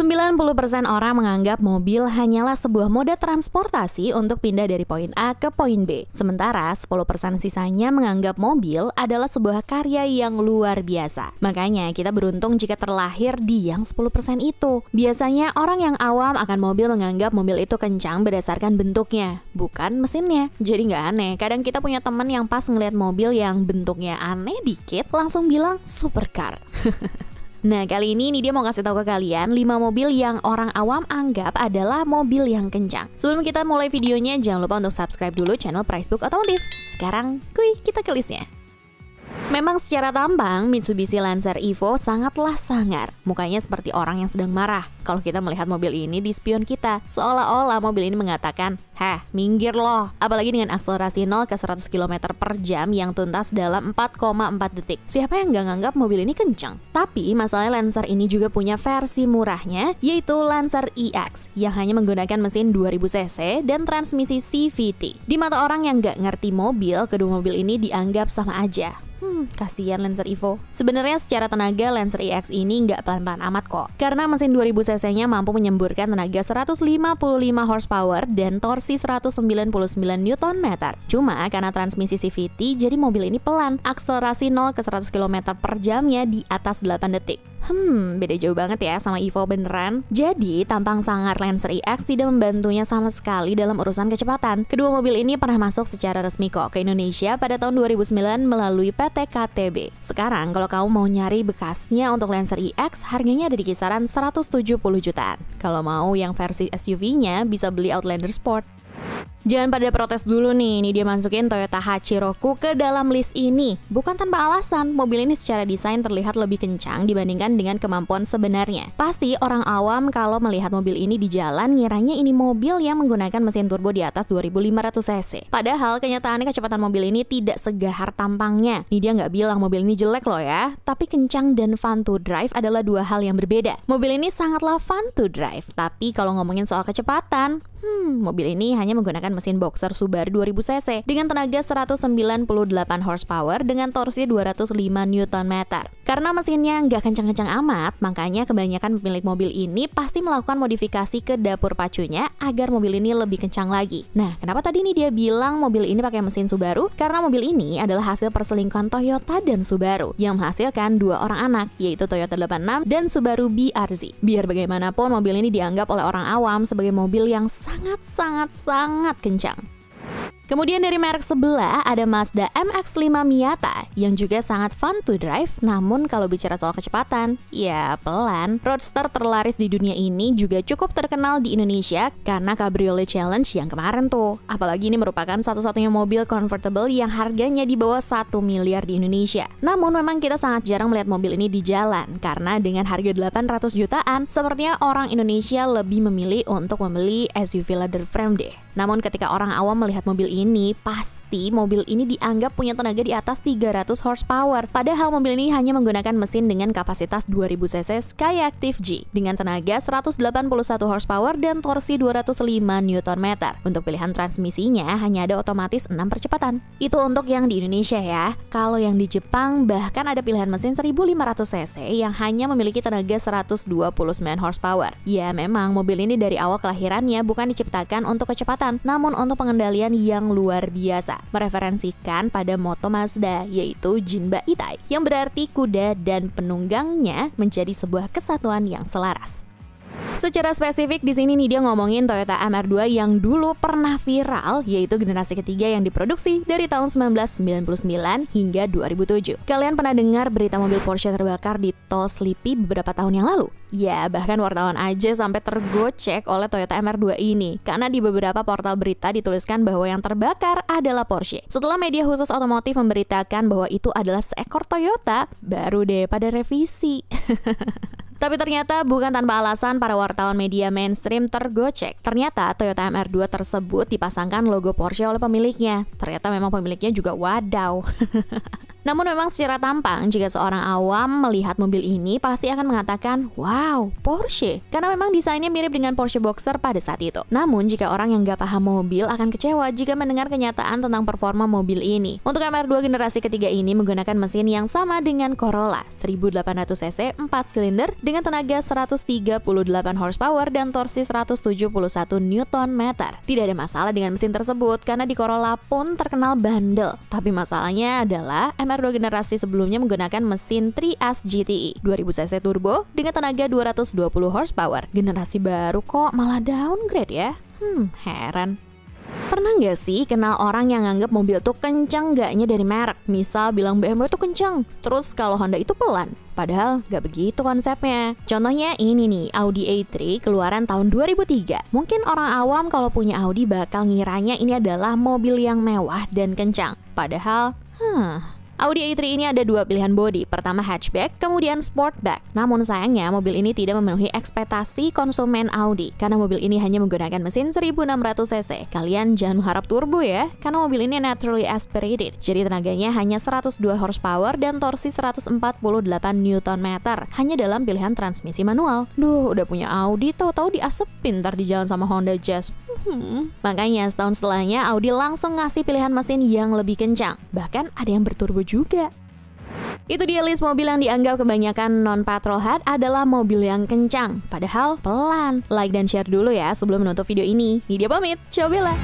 90% orang menganggap mobil hanyalah sebuah moda transportasi untuk pindah dari poin A ke poin B. Sementara 10% sisanya menganggap mobil adalah sebuah karya yang luar biasa. Makanya kita beruntung jika terlahir di yang 10% itu. Biasanya orang yang awam akan mobil menganggap mobil itu kencang berdasarkan bentuknya, bukan mesinnya. Jadi nggak aneh, kadang kita punya teman yang pas ngeliat mobil yang bentuknya aneh dikit langsung bilang supercar. Nah, kali ini dia mau kasih tahu ke kalian 5 mobil yang orang awam anggap adalah mobil yang kencang. Sebelum kita mulai videonya, jangan lupa untuk subscribe dulu channel Pricebook Otomotif. Sekarang, kita ke listnya. Memang secara tampang, Mitsubishi Lancer Evo sangatlah sangar. Mukanya seperti orang yang sedang marah. Kalau kita melihat mobil ini di spion kita, seolah-olah mobil ini mengatakan, "Heh, minggir loh." Apalagi dengan akselerasi 0 ke 100 km per jam yang tuntas dalam 4,4 detik. Siapa yang nggak nganggap mobil ini kencang? Tapi masalahnya Lancer ini juga punya versi murahnya, yaitu Lancer EX, yang hanya menggunakan mesin 2000 cc dan transmisi CVT. Di mata orang yang nggak ngerti mobil, kedua mobil ini dianggap sama aja. Kasihan Lancer Evo. Sebenarnya secara tenaga Lancer EX ini nggak pelan-pelan amat kok. Karena mesin 2000 cc-nya mampu menyemburkan tenaga 155 horsepower dan torsi 199 Nm. Cuma karena transmisi CVT, jadi mobil ini pelan. Akselerasi 0 ke 100 km per jamnya di atas 8 detik. Beda jauh banget ya sama Evo beneran. Jadi, tampang sangar Lancer EX tidak membantunya sama sekali dalam urusan kecepatan. Kedua mobil ini pernah masuk secara resmi kok ke Indonesia pada tahun 2009 melalui PT KTB. Sekarang, kalau kamu mau nyari bekasnya untuk Lancer EX, harganya ada di kisaran 170 jutaan. Kalau mau yang versi SUV-nya, bisa beli Outlander Sport. Jangan pada protes dulu nih, ini dia masukin Toyota Hachiroku ke dalam list ini. Bukan tanpa alasan, mobil ini secara desain terlihat lebih kencang dibandingkan dengan kemampuan sebenarnya. Pasti orang awam kalau melihat mobil ini di jalan ngiranya ini mobil yang menggunakan mesin turbo di atas 2500 cc. Padahal kenyataannya kecepatan mobil ini tidak segahar tampangnya. Ini dia nggak bilang mobil ini jelek loh ya, tapi kencang dan fun to drive adalah dua hal yang berbeda. Mobil ini sangatlah fun to drive, tapi kalau ngomongin soal kecepatan, mobil ini hanya menggunakan mesin boxer Subaru 2000 cc dengan tenaga 198 horsepower dengan torsi 205 Nm. Karena mesinnya nggak kencang-kencang amat, makanya kebanyakan pemilik mobil ini pasti melakukan modifikasi ke dapur pacunya agar mobil ini lebih kencang lagi. Nah, kenapa tadi nih dia bilang mobil ini pakai mesin Subaru? Karena mobil ini adalah hasil perselingkuhan Toyota dan Subaru yang menghasilkan dua orang anak, yaitu Toyota 86 dan Subaru BRZ. Biar bagaimanapun, mobil ini dianggap oleh orang awam sebagai mobil yang sangat kencang. Kemudian dari merek sebelah ada Mazda MX-5 Miata yang juga sangat fun to drive, namun kalau bicara soal kecepatan, ya pelan. Roadster terlaris di dunia ini juga cukup terkenal di Indonesia karena Cabriolet Challenge yang kemarin tuh. Apalagi ini merupakan satu-satunya mobil convertible yang harganya di bawah 1 miliar di Indonesia. Namun memang kita sangat jarang melihat mobil ini di jalan karena dengan harga 800 jutaan, sepertinya orang Indonesia lebih memilih untuk membeli SUV leather frame deh. Namun ketika orang awam melihat mobil ini, pasti mobil ini dianggap punya tenaga di atas 300 horsepower. Padahal mobil ini hanya menggunakan mesin dengan kapasitas 2000 cc Skyactiv G dengan tenaga 181 horsepower dan torsi 205 Nm. Untuk pilihan transmisinya hanya ada otomatis 6 percepatan. Itu untuk yang di Indonesia ya. Kalau yang di Jepang bahkan ada pilihan mesin 1500 cc yang hanya memiliki tenaga 129 horsepower. Ya memang mobil ini dari awal kelahirannya bukan diciptakan untuk kecepatan, namun untuk pengendalian yang luar biasa, mereferensikan pada moto Mazda, yaitu Jinba Itai, yang berarti kuda dan penunggangnya menjadi sebuah kesatuan yang selaras. Secara spesifik di sini nih dia ngomongin Toyota MR2 yang dulu pernah viral, yaitu generasi ketiga yang diproduksi dari tahun 1999 hingga 2007. Kalian pernah dengar berita mobil Porsche terbakar di tol Sleepy beberapa tahun yang lalu? Ya, bahkan wartawan aja sampai tergocek oleh Toyota MR2 ini karena di beberapa portal berita dituliskan bahwa yang terbakar adalah Porsche. Setelah media khusus otomotif memberitakan bahwa itu adalah seekor Toyota, baru deh pada revisi. Tapi ternyata bukan tanpa alasan para wartawan media mainstream tergocek. Ternyata Toyota MR2 tersebut dipasangkan logo Porsche oleh pemiliknya. Ternyata memang pemiliknya juga wadaw. Namun memang secara tampang, jika seorang awam melihat mobil ini pasti akan mengatakan, wow, Porsche. Karena memang desainnya mirip dengan Porsche Boxer pada saat itu. Namun jika orang yang gak paham mobil akan kecewa jika mendengar kenyataan tentang performa mobil ini. Untuk MR2 generasi ketiga ini menggunakan mesin yang sama dengan Corolla, 1800cc 4 silinder dengan tenaga 138 horsepower dan torsi 171 Nm. Tidak ada masalah dengan mesin tersebut karena di Corolla pun terkenal bandel. Tapi masalahnya adalah MR2 generasi sebelumnya menggunakan mesin 3S GTI 2000cc turbo dengan tenaga 220 horsepower. Generasi baru kok malah downgrade ya? Heran. Pernah nggak sih kenal orang yang nganggap mobil tuh kencang gaknya dari merek? Misal bilang BMW tuh kencang, terus kalau Honda itu pelan. Padahal nggak begitu konsepnya. Contohnya ini nih, Audi A3 keluaran tahun 2003. Mungkin orang awam kalau punya Audi bakal ngiranya ini adalah mobil yang mewah dan kencang. Padahal, Audi A3 ini ada dua pilihan bodi, pertama hatchback, kemudian sportback. Namun sayangnya mobil ini tidak memenuhi ekspektasi konsumen Audi karena mobil ini hanya menggunakan mesin 1600cc. Kalian jangan mengharap turbo ya, karena mobil ini naturally aspirated. Jadi tenaganya hanya 102 horsepower dan torsi 148 Nm hanya dalam pilihan transmisi manual. Duh, udah punya Audi tahu-tahu diasepin ntar di jalan sama Honda Jazz. Makanya setahun setelahnya Audi langsung ngasih pilihan mesin yang lebih kencang. Bahkan ada yang berturbo juga. Itu dia list mobil yang dianggap kebanyakan non-petrolhead adalah mobil yang kencang, padahal pelan. Like dan share dulu ya sebelum menutup video ini. Nidia pamit, ciao Bella.